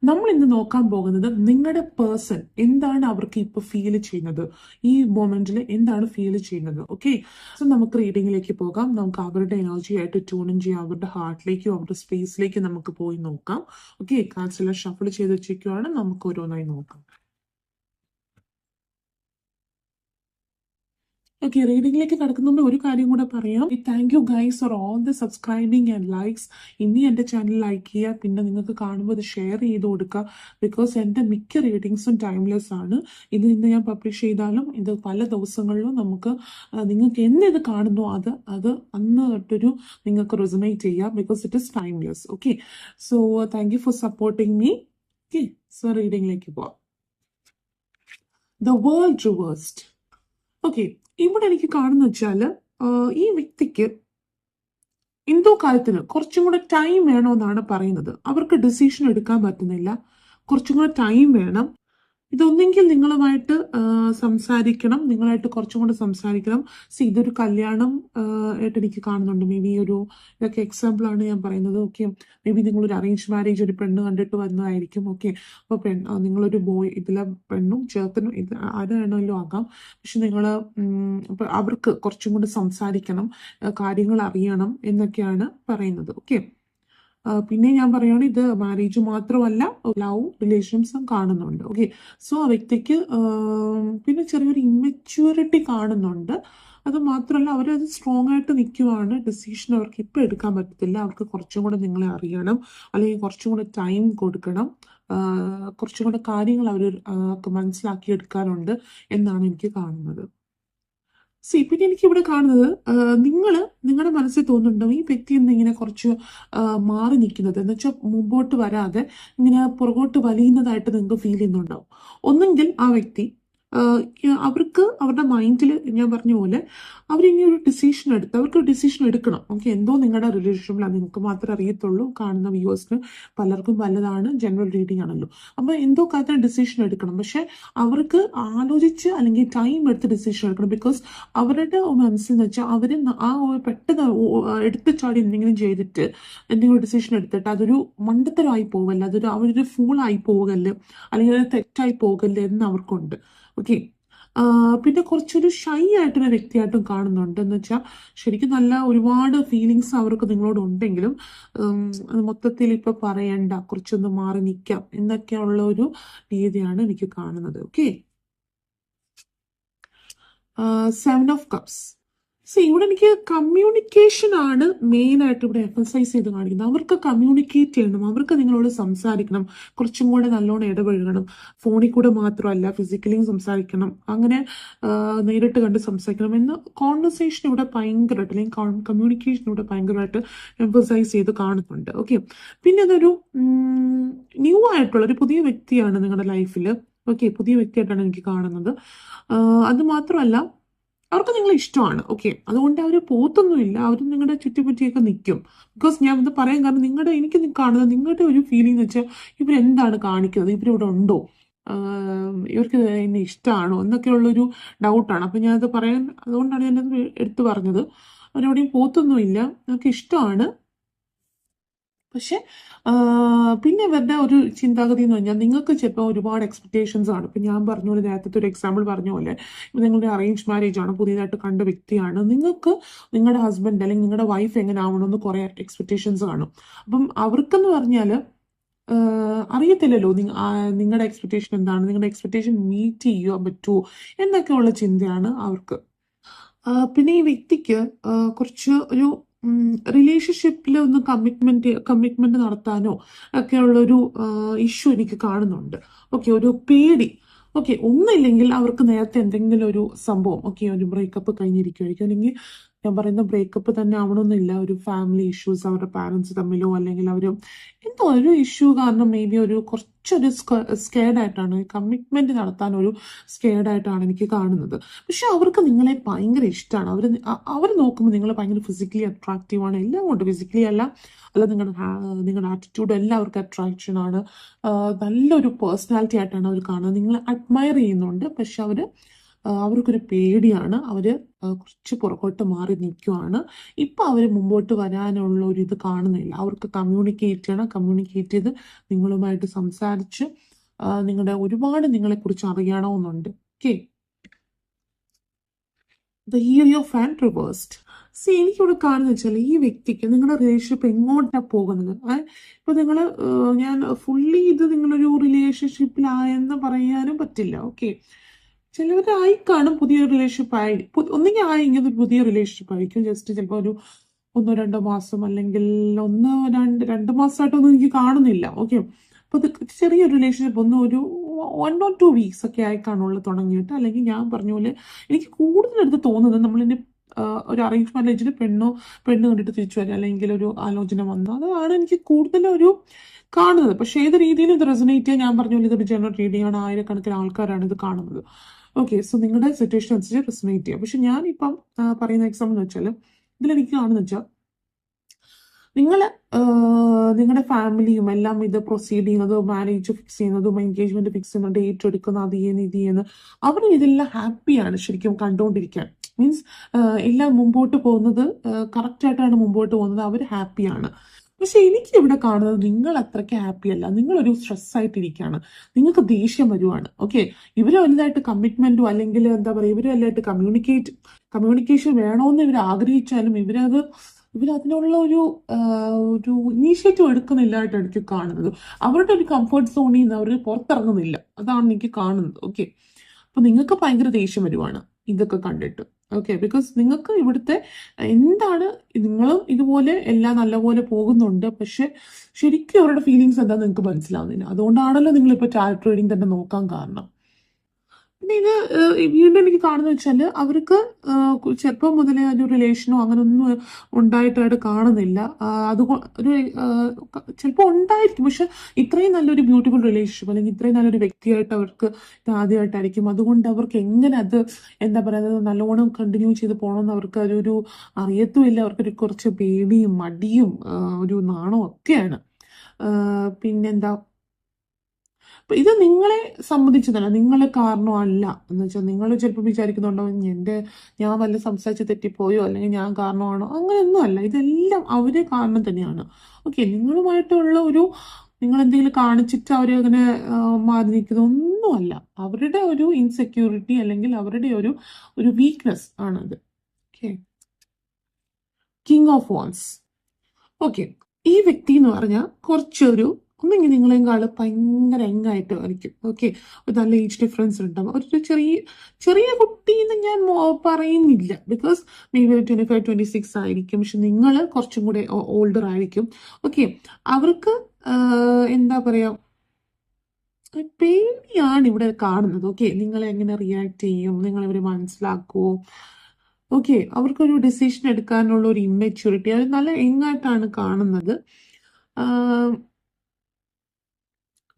നമ്മൾ ഇന്ന് നോക്കാൻ പോകുന്നത് നിങ്ങളുടെ പേഴ്സൺ എന്താണ് അവർക്ക് ഇപ്പൊ ഫീൽ ചെയ്യുന്നത്, ഈ മൊമെന്റിൽ എന്താണ് ഫീൽ ചെയ്യുന്നത്. ഓക്കെ, സോ നമുക്ക് റീഡിങ്ങിലേക്ക് പോകാം. നമുക്ക് അവരുടെ എനർജി ആയിട്ട് ട്യൂൺ ചെയ്യാം, അവരുടെ ഹാർട്ടിലേക്കും അവരുടെ സ്പേസിലേക്കും നമുക്ക് പോയി നോക്കാം. ഓക്കെ, കാർഡ്സ് എല്ലാം ഷഫിൾ ചെയ്ത് വെച്ചിരിക്കുവാണ്, നമുക്ക് ഓരോന്നായി നോക്കാം. ഓക്കെ, റീഡിങ്ങിലേക്ക് കടക്കുന്നതുകൊണ്ട് ഒരു കാര്യം കൂടെ പറയാം. Thank you guys for all the subscribing and likes. ഇനി എൻ്റെ ചാനൽ ലൈക്ക് ചെയ്യുക, പിന്നെ നിങ്ങൾക്ക് കാണുമ്പോൾ ഇത് ഷെയർ ചെയ്ത് കൊടുക്കുക. ബിക്കോസ് എൻ്റെ മിക്ക റീഡിങ്സും ടൈംലെസ് ആണ്. ഇന്ന് ഞാൻ പബ്ലിഷ് ചെയ്താലും ഇത് പല ദിവസങ്ങളിലും നമുക്ക് നിങ്ങൾക്ക് ഇത് കാണുന്നു അത് അന്ന് തൊട്ടൊരു നിങ്ങൾക്ക് റെസൊനേറ്റ് ചെയ്യാം. Because it is timeless. Okay, so thank you for supporting me. Okay, so റീഡിങ്ങിലേക്ക് പോവാം. The world reversed. ഓക്കെ, ഇവിടെ എനിക്ക് കാണുന്ന വെച്ചാല് ഈ വ്യക്തിക്ക് എന്തോ കാര്യത്തിന് കുറച്ചും കൂടെ ടൈം വേണമെന്നാണ് പറയുന്നത്. അവർക്ക് ഡിസിഷൻ എടുക്കാൻ പറ്റുന്നില്ല, കുറച്ചും കൂടെ ടൈം വേണം. ഇതൊന്നെങ്കിൽ നിങ്ങളുമായിട്ട് സംസാരിക്കണം, നിങ്ങളായിട്ട് കുറച്ചും കൂടെ സംസാരിക്കണം. ഇതൊരു കല്യാണം ആയിട്ട് എനിക്ക് കാണുന്നുണ്ട്. മേ ബി ഇതൊക്കെ എക്സാമ്പിൾ ആണ് ഞാൻ പറയുന്നത്. ഓക്കെ, മേ ബി നിങ്ങളൊരു അറേഞ്ച് മാരേജ് ഒരു പെണ്ണ് കണ്ടിട്ട് വന്നതായിരിക്കും. ഓക്കെ, അപ്പോൾ നിങ്ങളൊരു ബോയ്, ഇതിലെ പെണ്ണും ചേർത്തനും ഇത് ആരാണല്ലോ ആകാം. പക്ഷെ നിങ്ങൾ അവർക്ക് കുറച്ചും കൂടെ സംസാരിക്കണം, കാര്യങ്ങൾ അറിയണം എന്നൊക്കെയാണ് പറയുന്നത്. ഓക്കെ, പിന്നെ ഞാൻ പറയുകയാണ്, ഇത് മാരേജ് മാത്രമല്ല ലവ് റിലേഷൻസും കാണുന്നുണ്ട്. ഓക്കെ, സോ ആ വ്യക്തിക്ക് പിന്നെ ചെറിയൊരു ഇമ്മച്യൂരിറ്റി കാണുന്നുണ്ട്. അത് മാത്രമല്ല അവരത് സ്ട്രോങ് ആയിട്ട് നിൽക്കുവാണ്. ഡിസിഷൻ അവർക്ക് ഇപ്പം എടുക്കാൻ പറ്റത്തില്ല. അവർക്ക് കുറച്ചും കൂടെ നിങ്ങളെ അറിയണം, അല്ലെങ്കിൽ കുറച്ചും കൂടെ ടൈം കൊടുക്കണം, കുറച്ചും കൂടെ കാര്യങ്ങൾ അവർ മനസ്സിലാക്കി എടുക്കാനുണ്ട് എന്നാണ് എനിക്ക് കാണുന്നത്. പിന്നെ എനിക്ക് ഇവിടെ കാണുന്നത്, നിങ്ങളുടെ മനസ്സിൽ തോന്നുന്നുണ്ടോ ഈ വ്യക്തി ഇങ്ങനെ കുറച്ച് മാറി നിൽക്കുന്നത് എന്ന് വെച്ചാൽ മുമ്പോട്ട് വരാതെ ഇങ്ങനെ പുറകോട്ട് വലിയുന്നതായിട്ട് നിങ്ങൾക്ക് ഫീൽ ചെയ്യുന്നുണ്ടാവും. ഒന്നെങ്കിൽ ആ വ്യക്തി അവർക്ക് അവരുടെ മൈൻഡിൽ ഞാൻ പറഞ്ഞ പോലെ അവരിനി ഒരു ഡിസിഷൻ അവർക്ക് ഡിസിഷൻ എടുക്കണം. ഓക്കെ, എന്തോ നിങ്ങളുടെ റിലേഷൻഷിപ്പിൽ നിങ്ങൾക്ക് മാത്രമേ അറിയത്തുള്ളൂ, കാണുന്ന വ്യൂവേഴ്സിന് പലർക്കും പലതാണ്, ജനറൽ റീഡിംഗ് ആണല്ലോ. അപ്പോൾ എന്തോ കാര്യത്തിന് ഡിസിഷൻ എടുക്കണം, പക്ഷെ അവർക്ക് ആലോചിച്ച് അല്ലെങ്കിൽ ടൈം എടുത്ത് ഡിസിഷൻ എടുക്കണം. ബിക്കോസ് അവരുടെ മനസ്സിൽ വെച്ചാൽ അവർ പെട്ടെന്ന് എടുത്തു ചാടി എന്തെങ്കിലും ചെയ്തിട്ട് എന്തെങ്കിലും ഡിസിഷൻ എടുത്തിട്ട് അതൊരു മണ്ടത്തരമായി പോകല്ല, അവരൊരു ഫൂളായി പോകല്ല്, അല്ലെങ്കിൽ അത് തെറ്റായി പോകല്ല് എന്ന് അവർക്കുണ്ട്. ഓക്കെ, പിന്നെ കുറച്ചൊരു ഷൈ ആയിട്ടൊരു വ്യക്തിയായിട്ടും കാണുന്നുണ്ട്. എന്ന് വെച്ചാൽ ശരിക്കും നല്ല ഒരുപാട് ഫീലിങ്സ് അവർക്ക് നിങ്ങളോട് ഉണ്ടെങ്കിലും അത് മൊത്തത്തിൽ ഇപ്പൊ പറയണ്ട, കുറച്ചൊന്ന് മാറി നിൽക്കാം എന്നൊക്കെയുള്ള ഒരു രീതിയാണ് എനിക്ക് കാണുന്നത്. Okay, 7 of cups. ഇവിടെ എനിക്ക് കമ്മ്യൂണിക്കേഷൻ ആണ് മെയിൻ ആയിട്ട് ഇവിടെ എംഫസൈസ് ചെയ്ത് കാണിക്കുന്നത്. അവർക്ക് കമ്മ്യൂണിക്കേറ്റ് ചെയ്യണം, അവർക്ക് നിങ്ങളോട് സംസാരിക്കണം, കുറച്ചും കൂടെ നല്ലോണം ഇടപഴകണം. ഫോണിൽ കൂടെ മാത്രമല്ല, ഫിസിക്കലിയും സംസാരിക്കണം, അങ്ങനെ നേരിട്ട് കണ്ട് സംസാരിക്കണം എന്ന കോൺവെർസേഷൻ ഇവിടെ ഭയങ്കരമായിട്ട്, അല്ലെങ്കിൽ കമ്മ്യൂണിക്കേഷൻ ഇവിടെ ഭയങ്കരമായിട്ട് എംഫസൈസ് ചെയ്ത് കാണുന്നുണ്ട്. ഓക്കെ, പിന്നെ അതൊരു ന്യൂ ആയിട്ടുള്ള ഒരു പുതിയ വ്യക്തിയാണ് നിങ്ങളുടെ ലൈഫിൽ. ഓക്കെ, പുതിയ വ്യക്തിയായിട്ടാണ് എനിക്ക് കാണുന്നത്. അത് മാത്രമല്ല അവർക്ക് നിങ്ങളെ ഇഷ്ടമാണ്. ഓക്കെ, അതുകൊണ്ട് അവർ പോത്തൊന്നുമില്ല, അവർ നിങ്ങളുടെ ചുറ്റിപ്പറ്റിയൊക്കെ നിൽക്കും. ബിക്കോസ് ഞാൻ ഇത് പറയാൻ കാരണം എനിക്ക് കാണുന്നത് നിങ്ങളുടെ ഒരു ഫീലിംഗ് എന്ന് വെച്ചാൽ ഇവരെന്താണ് കാണിക്കുന്നത്, ഇവരിവിടെ ഉണ്ടോ, ഇവർക്ക് എന്നെ ഇഷ്ടമാണോ എന്നൊക്കെയുള്ളൊരു ഡൗട്ടാണ്. അപ്പം ഞാനത് അതുകൊണ്ടാണ് ഞാനത് എടുത്തു പറഞ്ഞത്. അവരെവിടെയും പോത്തൊന്നുമില്ല, അവർക്ക് ഇഷ്ടമാണ്. പക്ഷെ പിന്നെ ഇവരുടെ ഒരു ചിന്താഗതി എന്ന് പറഞ്ഞാൽ നിങ്ങൾക്ക് ചിലപ്പോൾ ഒരുപാട് എക്സ്പെക്ടേഷൻസ് ആണ്. ഇപ്പം ഞാൻ പറഞ്ഞ പോലെ, നേരത്തെ ഒരു എക്സാമ്പിൾ പറഞ്ഞ പോലെ, നിങ്ങളുടെ അറേഞ്ച് മാരേജ് ആണ്, പുതിയതായിട്ട് കണ്ട വ്യക്തിയാണ്, നിങ്ങൾക്ക് നിങ്ങളുടെ ഹസ്ബൻഡ് അല്ലെങ്കിൽ നിങ്ങളുടെ വൈഫ് എങ്ങനെ ആവണമെന്ന് കുറേ എക്സ്പെക്ടേഷൻസ് കാണും. അപ്പം അവർക്കെന്ന് പറഞ്ഞാൽ അറിയത്തില്ലല്ലോ നിങ്ങളുടെ എക്സ്പെക്ടേഷൻ എന്താണ്, നിങ്ങളുടെ എക്സ്പെക്ടേഷൻ മീറ്റ് ചെയ്യാൻ പറ്റുമോ എന്നൊക്കെയുള്ള ചിന്തയാണ് അവർക്ക്. പിന്നെ ഈ വ്യക്തിക്ക് കുറച്ച് ഒരു റിലേഷൻഷിപ്പിൽ ഒന്ന് കമ്മിറ്റ്മെന്റ് നടത്താനോ ഒക്കെയുള്ളൊരു ഇഷ്യൂ എനിക്ക് കാണുന്നുണ്ട്. ഓക്കെ, ഒരു പേടി. ഓക്കെ, ഒന്നില്ലെങ്കിൽ അവർക്ക് നേരത്തെ എന്തെങ്കിലും ഒരു സംഭവം, ഓക്കെ, ഒരു ബ്രേക്കപ്പ് കഴിഞ്ഞിരിക്കുമായിരിക്കും, അല്ലെങ്കിൽ ഞാൻ പറയുന്ന ബ്രേക്കപ്പ് തന്നെ ആവണമെന്നില്ല, ഒരു ഫാമിലി ഇഷ്യൂസ് അവരുടെ പാരൻസ് തമ്മിലോ, അല്ലെങ്കിൽ അവർ എന്തോ ഒരു ഇഷ്യൂ കാരണം മേ ബി കുറച്ചൊരു സ്കേർഡ് ആയിട്ടാണ്, കമ്മിറ്റ്മെന്റ് നടത്താൻ ഒരു സ്കേർഡ് ആയിട്ടാണ് എനിക്ക് കാണുന്നത്. പക്ഷെ അവർക്ക് നിങ്ങളെ ഭയങ്കര ഇഷ്ടമാണ്. അവർ നോക്കുമ്പോൾ നിങ്ങൾ ഭയങ്കര ഫിസിക്കലി അട്രാക്റ്റീവ് ആണ്, എല്ലാം കൊണ്ട് ഫിസിക്കലി അല്ല നിങ്ങളുടെ ആറ്റിറ്റ്യൂഡ് എല്ലാവർക്കും അട്രാക്ഷൻ ആണ്. നല്ലൊരു പേഴ്സണാലിറ്റി ആയിട്ടാണ് അവർ കാണുന്നത്, നിങ്ങളെ അഡ്മയർ ചെയ്യുന്നുണ്ട്. പക്ഷെ അവർ അവർക്കൊരു പേടിയാണ്. അവർ കുറച്ച് പുറകോട്ട് മാറി നിൽക്കുവാണ്. ഇപ്പം അവർ മുമ്പോട്ട് വരാനുള്ള ഒരു ഇത് കാണുന്നില്ല. അവർക്ക് കമ്മ്യൂണിക്കേറ്റ് ചെയ്യണം. കമ്മ്യൂണിക്കേറ്റ് ചെയ്ത് നിങ്ങളുമായിട്ട് സംസാരിച്ച് ഒരുപാട് നിങ്ങളെക്കുറിച്ച് അറിയണമെന്നുണ്ട്. Okay, the year of and reversed. എനിക്കിവിടെ കാണുന്ന വെച്ചാൽ ഈ വ്യക്തിക്ക് നിങ്ങളുടെ റിലേഷൻഷിപ്പ് എങ്ങോട്ടാണ് പോകുന്നത്. ഇപ്പൊ നിങ്ങൾ ഞാൻ ഫുള്ളി ഇത് നിങ്ങളൊരു റിലേഷൻഷിപ്പിലായെന്ന് പറയാനും പറ്റില്ല. ഓക്കെ, ചിലവരായി കാണും പുതിയൊരു റിലേഷൻഷിപ്പ് ആയി, ഒന്നെങ്കിൽ ആയെങ്കിൽ ഒരു പുതിയ റിലേഷൻഷിപ്പ് ആയിരിക്കും. ജസ്റ്റ് ചിലപ്പോൾ ഒരു 1-2 മാസം അല്ലെങ്കിൽ 1-2 മാസമായിട്ടൊന്നും എനിക്ക് കാണുന്നില്ല. ഓക്കെ, അപ്പോൾ ഇത് ചെറിയൊരു റിലേഷൻഷിപ്പ് ഒരു 1 or 2 വീക്സ് ഒക്കെ ആയി കാണുള്ളൂ തുടങ്ങിയിട്ട്. അല്ലെങ്കിൽ ഞാൻ പറഞ്ഞ പോലെ എനിക്ക് കൂടുതലെടുത്ത് തോന്നുന്നത് നമ്മളിനി ഒരു അറേഞ്ച് മാരേജിൽ പെണ്ണ് കണ്ടിട്ട് തിരിച്ചു വരിക, അല്ലെങ്കിൽ ഒരു ആലോചന വന്നു, അതാണ് എനിക്ക് കൂടുതലൊരു കാണുന്നത്. പക്ഷേ ഏത് രീതിയിൽ ഇത് റെസൊനേറ്റ് ചെയ്യാൻ, ഞാൻ പറഞ്ഞ പോലെ ഇതൊരു ജനറൽ റീഡിംഗ് ആണ്, ആയിരക്കണക്കിന് ആൾക്കാരാണ് ഇത് കാണുന്നത്. ഓക്കെ, സോ നിങ്ങളുടെ സിറ്റുവേഷൻ അനുസരിച്ച് റെസൊനേറ്റ് ചെയ്യുക. പക്ഷെ ഞാനിപ്പം പറയുന്ന എക്സാമ്പിൾ എന്ന് വെച്ചാൽ ഇതിലെനിക്ക് കാണുന്ന വെച്ചാൽ നിങ്ങളുടെ ഫാമിലിയും എല്ലാം ഇത് പ്രൊസീഡ് ചെയ്യുന്നതും മാരേജ് ഫിക്സ് ചെയ്യുന്നതും എൻഗേജ്മെന്റ് ഫിക്സ് ചെയ്യുന്ന ഡേറ്റ് എടുക്കുന്ന അത് ചെയ്യുന്ന അവർ ഇതെല്ലാം ഹാപ്പിയാണ് ശരിക്കും കണ്ടുകൊണ്ടിരിക്കാൻ. മീൻസ് എല്ലാം മുമ്പോട്ട് പോകുന്നത് കറക്റ്റായിട്ടാണ് മുമ്പോട്ട് പോകുന്നത്, അവർ ഹാപ്പിയാണ്. പക്ഷെ എനിക്ക് ഇവിടെ കാണുന്നത് നിങ്ങൾ അത്രയ്ക്ക് ഹാപ്പി അല്ല, നിങ്ങളൊരു സ്ട്രെസ് ആയിട്ടിരിക്കുകയാണ്, നിങ്ങൾക്ക് ദേഷ്യം വരുവാണ്. ഓക്കെ, ഇവര് വലുതായിട്ട് കമ്മിറ്റ്മെന്റോ അല്ലെങ്കിൽ എന്താ പറയുക, ഇവര് വലുതായിട്ട് കമ്മ്യൂണിക്കേഷൻ വേണമെന്ന് ഇവർ ആഗ്രഹിച്ചാലും ഇവരതിനുള്ള ഒരു ഇനീഷ്യേറ്റീവ് എടുക്കുന്നില്ലായിട്ട് എനിക്ക് കാണുന്നത്. അവരുടെ ഒരു കംഫർട്ട് സോണിൽ നിന്ന് അവർ പുറത്തിറങ്ങുന്നില്ല, അതാണ് എനിക്ക് കാണുന്നത്. ഓക്കെ, അപ്പൊ നിങ്ങൾക്ക് ഭയങ്കര ദേഷ്യം വരുവാണ് ഇതൊക്കെ കണ്ടിട്ട്. ഓക്കെ, ബിക്കോസ് നിങ്ങൾക്ക് ഇവിടുത്തെ എന്താണ്, നിങ്ങളും ഇതുപോലെ എല്ലാം നല്ലപോലെ പോകുന്നുണ്ട്, പക്ഷെ ശരിക്കും അവരുടെ ഫീലിങ്സ് എന്താണെന്ന് നിങ്ങൾക്ക് മനസ്സിലാവുന്നില്ല. അതുകൊണ്ടാണല്ലോ നിങ്ങളിപ്പോൾ ടാരറ്റ് റീഡിംഗ് തന്നെ നോക്കാൻ കാരണം. പിന്നെ ഇത് വീണ്ടും എനിക്ക് കാണുന്നത് വെച്ചാൽ അവർക്ക് ചെറുപ്പം മുതലേ ഒരു റിലേഷനോ അങ്ങനെ ഒന്നും ഉണ്ടായിട്ടായിട്ട് കാണുന്നില്ല. ഒരു ചിലപ്പോൾ ഉണ്ടായിരിക്കും, പക്ഷെ ഇത്രയും നല്ലൊരു ബ്യൂട്ടിഫുൾ റിലേഷൻഷിപ്പ് അല്ലെങ്കിൽ ഇത്രയും നല്ലൊരു വ്യക്തിയായിട്ട് അവർക്ക് ഇത് ആദ്യമായിട്ടായിരിക്കും. അതുകൊണ്ട് അവർക്ക് എങ്ങനെ അത് എന്താ പറയുക നല്ലോണം കണ്ടിന്യൂ ചെയ്ത് പോകണമെന്ന് അവർക്ക് ഒരു അറിയത്തുമില്ല. അവർക്കൊരു കുറച്ച് പേടിയും മടിയും ഒരു നാണവും ഒക്കെയാണ്. പിന്നെന്താ, ഇത് നിങ്ങളെ സംബന്ധിച്ചതല്ല, നിങ്ങളെ കാരണമല്ല എന്ന് വെച്ചാൽ നിങ്ങൾ ചിലപ്പോൾ വിചാരിക്കുന്നുണ്ടോ ഞാൻ വല്ല സംസാരിച്ച് തെറ്റിപ്പോയോ അല്ലെങ്കിൽ ഞാൻ കാരണമാണോ, അങ്ങനെയൊന്നും അല്ല. ഇതെല്ലാം അവരെ കാരണം തന്നെയാണ്. ഓക്കെ, നിങ്ങളുമായിട്ടുള്ള നിങ്ങൾ എന്തെങ്കിലും കാണിച്ചിട്ട് അവരങ്ങനെ മാറി നിൽക്കുന്ന ഒന്നുമല്ല, അവരുടെ ഒരു ഇൻസെക്യൂരിറ്റി അല്ലെങ്കിൽ അവരുടെ ഒരു വീക്ക്നെസ് ആണത്. Okay, king of wands. Okay, ഈ വ്യക്തി എന്ന് പറഞ്ഞാൽ കുറച്ചൊരു ഒന്നെങ്കിൽ നിങ്ങളെക്കാളും ഭയങ്കര യങ്ങായിട്ട് ആയിരിക്കും. ഓക്കെ, ഒരു നല്ല ഏജ് ഡിഫറൻസ് ഉണ്ടാവും. ഒരു ചെറിയ കുട്ടി എന്ന് ഞാൻ പറയുന്നില്ല, ബിക്കോസ് മേ ബി 25-26 ആയിരിക്കും. പക്ഷെ നിങ്ങൾ കുറച്ചും കൂടെ ഓൾഡർ ആയിരിക്കും. ഓക്കെ, അവർക്ക് എന്താ പറയാ, പേടിയാണ് ഇവിടെ കാണുന്നത്. ഓക്കെ, നിങ്ങളെ എങ്ങനെ റിയാക്ട് ചെയ്യും, നിങ്ങളിവരെ മനസ്സിലാക്കുമോ. ഓക്കെ, അവർക്കൊരു ഡിസിഷൻ എടുക്കാനുള്ള ഒരു ഇമ്മെച്യൂരിറ്റി, അത് നല്ല യങ്ങായിട്ടാണ് കാണുന്നത്.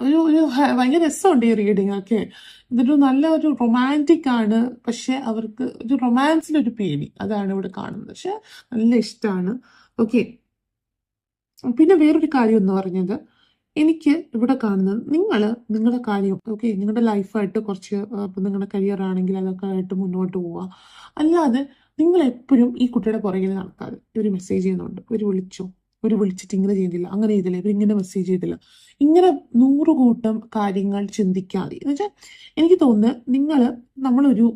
ഒരു ഭയങ്കര രസമുണ്ട് ഈ റീഡിങ്. ഓക്കെ, ഇതൊരു നല്ല ഒരു റൊമാൻറ്റിക് ആണ്, പക്ഷെ അവർക്ക് ഒരു റൊമാൻസിലൊരു പേടി, അതാണ് ഇവിടെ കാണുന്നത്. പക്ഷെ നല്ല ഇഷ്ടമാണ്. ഓക്കെ, പിന്നെ വേറൊരു കാര്യം എന്ന് പറഞ്ഞത് എനിക്ക് ഇവിടെ കാണുന്നത് നിങ്ങളുടെ കാര്യം, ഓക്കെ, നിങ്ങളുടെ ലൈഫായിട്ട് കുറച്ച് ഇപ്പം നിങ്ങളുടെ കരിയർ ആണെങ്കിൽ അതൊക്കെ ആയിട്ട് മുന്നോട്ട് പോവുക. അല്ലാതെ നിങ്ങൾ എപ്പോഴും ഈ കുട്ടിയുടെ പുറകിൽ നടക്കാതെ ഒരു മെസ്സേജ് ചെയ്യുന്നുണ്ട്, വിളിച്ചിട്ട് ഇങ്ങനെ ചെയ്തില്ല, അങ്ങനെ ചെയ്തില്ല, ഇവരിങ്ങനെ മെസ്സേജ് ചെയ്തില്ല, ഇങ്ങനെ 100 കൂട്ടം കാര്യങ്ങൾ ചിന്തിക്കാതെ. എന്ന് വെച്ചാൽ എനിക്ക് തോന്നുന്നത് നമ്മളൊരു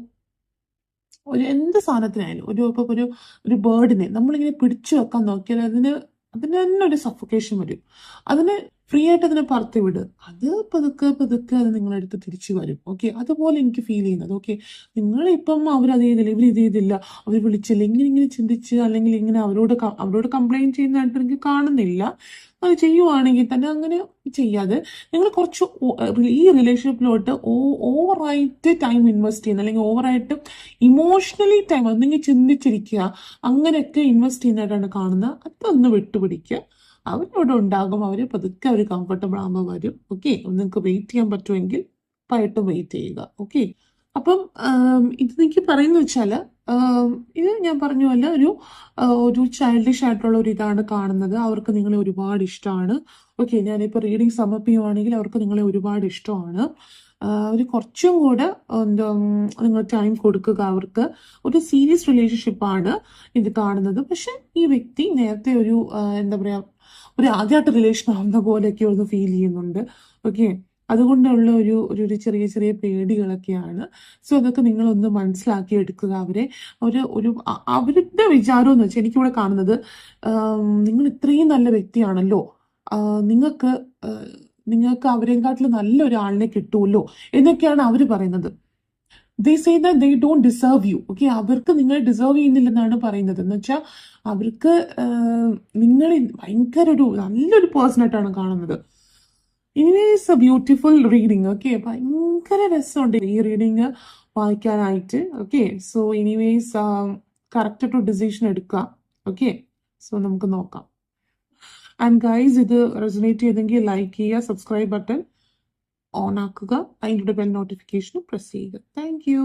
എന്ത് സാധനത്തിനായാലും ഇപ്പൊ ഒരു ബേർഡിനെ നമ്മളിങ്ങനെ പിടിച്ചു വെക്കാൻ നോക്കിയാൽ അതിന് തന്നെ ഒരു സഫോക്കേഷൻ വരും. അതിന് ഫ്രീ ആയിട്ട് അതിനെ പറത്തി വിട്, അത് പതുക്കെ അത് നിങ്ങളടുത്ത് തിരിച്ചു വരും. ഓക്കെ, അതുപോലെ എനിക്ക് ഫീൽ ചെയ്യുന്നത്. ഓക്കെ, നിങ്ങളിപ്പം അവരത് ചെയ്തില്ല, ഇവർ ചെയ്തില്ല, അവർ വിളിച്ചില്ല, ഇങ്ങനെ ചിന്തിച്ച് അല്ലെങ്കിൽ ഇങ്ങനെ അവരോട് കംപ്ലൈൻറ്റ് ചെയ്യുന്നതായിട്ട് എനിക്ക് കാണുന്നില്ല. അത് ചെയ്യുവാണെങ്കിൽ തന്നെ അങ്ങനെ ചെയ്യാതെ നിങ്ങൾ കുറച്ച് ഈ റിലേഷൻഷിപ്പിലോട്ട് ഓവറായിട്ട് ടൈം ഇൻവെസ്റ്റ് ചെയ്യുന്ന അല്ലെങ്കിൽ ഓവറായിട്ട് ഇമോഷണലി ടൈം ഒന്നെങ്കിൽ ചിന്തിച്ചിരിക്കുക, അങ്ങനെയൊക്കെ ഇൻവെസ്റ്റ് ചെയ്യുന്നതായിട്ടാണ് കാണുന്നത്. അതൊന്ന് വിട്ടുപിടിക്കുക. അവരിവിടെ ഉണ്ടാകും, പതുക്കെ അവർ കംഫർട്ടബിൾ ആകുമ്പോൾ വരും. ഓക്കെ, നിങ്ങൾക്ക് വെയിറ്റ് ചെയ്യാൻ പറ്റുമെങ്കിൽ ഉറപ്പായിട്ടും വെയിറ്റ് ചെയ്യുക. ഓക്കെ, അപ്പം ഇത് എനിക്ക് പറയുന്ന വെച്ചാൽ ഇത് ഞാൻ പറഞ്ഞ പോലെ ഒരു ചൈൽഡിഷ് ആയിട്ടുള്ള ഒരു ഇതാണ് കാണുന്നത്. അവർക്ക് നിങ്ങളെ ഒരുപാട് ഇഷ്ടമാണ്. ഓക്കെ, ഞാനിപ്പോൾ റീഡിങ് സമർപ്പിക്കുവാണെങ്കിൽ അവർക്ക് നിങ്ങളെ ഒരുപാട് ഇഷ്ടമാണ്. അവർ കുറച്ചും കൂടെ എന്താ നിങ്ങൾ ടൈം കൊടുക്കുക അവർക്ക്. ഒരു സീരിയസ് റിലേഷൻഷിപ്പാണ് ഇത് കാണുന്നത്. പക്ഷെ ഈ വ്യക്തി നേരത്തെ ഒരു എന്താ പറയുക, ഒരു ആദ്യമായിട്ട് റിലേഷൻ ആവുന്ന പോലെയൊക്കെ ഒന്ന് ഫീൽ ചെയ്യുന്നുണ്ട്. ഓക്കെ, അതുകൊണ്ടുള്ള ഒരു ചെറിയ ചെറിയ പേടികളൊക്കെയാണ്. സോ അതൊക്കെ നിങ്ങളൊന്ന് മനസ്സിലാക്കി എടുക്കുക അവരെ. അവരുടെ വിചാരം എന്ന് വെച്ചാൽ എനിക്കിവിടെ കാണുന്നത്, നിങ്ങൾ ഇത്രയും നല്ല വ്യക്തിയാണല്ലോ, നിങ്ങൾക്ക് നിങ്ങൾക്ക് അവരെക്കാട്ടിലും നല്ലൊരാളിനെ കിട്ടുമല്ലോ എന്നൊക്കെയാണ് അവർ പറയുന്നത്. They say that they don't deserve you. Okay, അവർക്ക് നിങ്ങൾ ഡിസേർവ് ചെയ്യുന്നില്ലെന്നാണ് പറയുന്നത്. എന്ന് വെച്ചാൽ അവർക്ക് നിങ്ങൾ ഭയങ്കര നല്ലൊരു പേഴ്സണായിട്ടാണ് കാണുന്നത്. ഇനിവേസ് എ ബ്യൂട്ടിഫുൾ റീഡിങ്. ഓക്കെ, ഭയങ്കര രസമുണ്ട് ഈ റീഡിങ് വായിക്കാനായിട്ട്. ഓക്കെ, സോ എനിവേസ് കറക്റ്റായിട്ട് ഡിസിഷൻ എടുക്കുക. ഓക്കെ, സോ നമുക്ക് നോക്കാം. ആൻഡ് ഗൈസ്, ഇത് റെസൊനേറ്റ് ചെയ്തെങ്കിൽ ലൈക്ക് ചെയ്യുക, സബ്സ്ക്രൈബ് ബട്ടൺ ഓൺ ആക്കുക, അതിൻ്റെ ബെൽ നോട്ടിഫിക്കേഷൻ പ്രസ് ചെയ്യുക. Thank you.